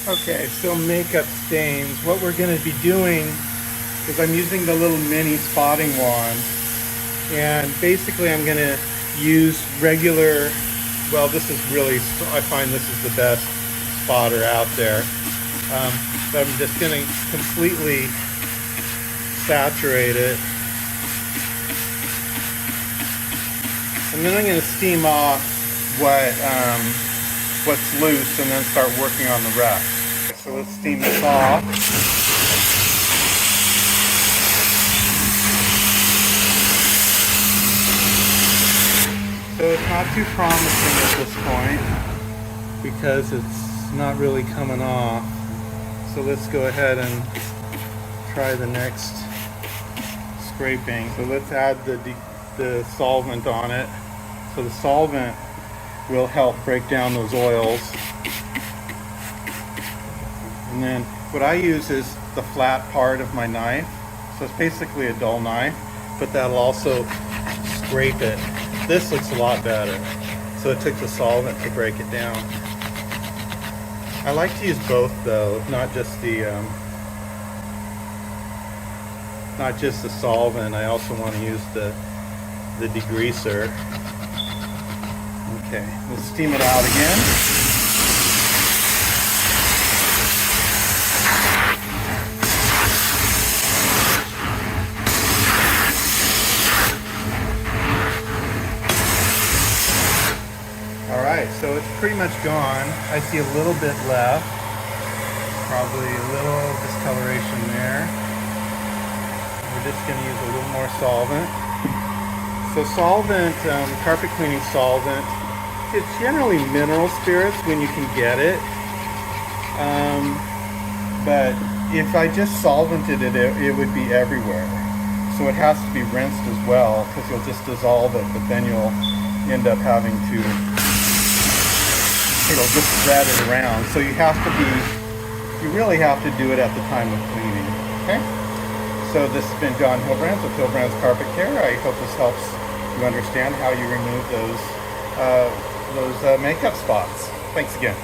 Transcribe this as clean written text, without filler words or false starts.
Okay, so makeup stains. What we're going to be doing is I'm using the little mini spotting wand, and basically I'm going to use regular, well, this is really, I find this is the best spotter out there. But I'm just going to completely saturate it. And then I'm going to steam off what's loose and then start working on the rest. So let's steam this off. So it's not too promising at this point because it's not really coming off. So let's go ahead and try the next scraping. So let's add the solvent on it. So the solvent will help break down those oils. And then what I use is the flat part of my knife. So it's basically a dull knife, but that'll also scrape it. This looks a lot better. So it took the solvent to break it down. I like to use both though, not just the solvent. I also want to use the degreaser. Okay, let's steam it out again. Alright, so it's pretty much gone. I see a little bit left. Probably a little discoloration there. We're just going to use a little more solvent. So solvent, carpet cleaning solvent, it's generally mineral spirits when you can get it. But if I just solvented it, it would be everywhere. So it has to be rinsed as well, because you'll just dissolve it, but then you'll end up having to, it'll just spread it around. So you really have to do it at the time of cleaning. Okay? So this has been John Hilbrands with Hilbrands Carpet Care. I hope this helps you understand how you remove those makeup spots. Thanks again.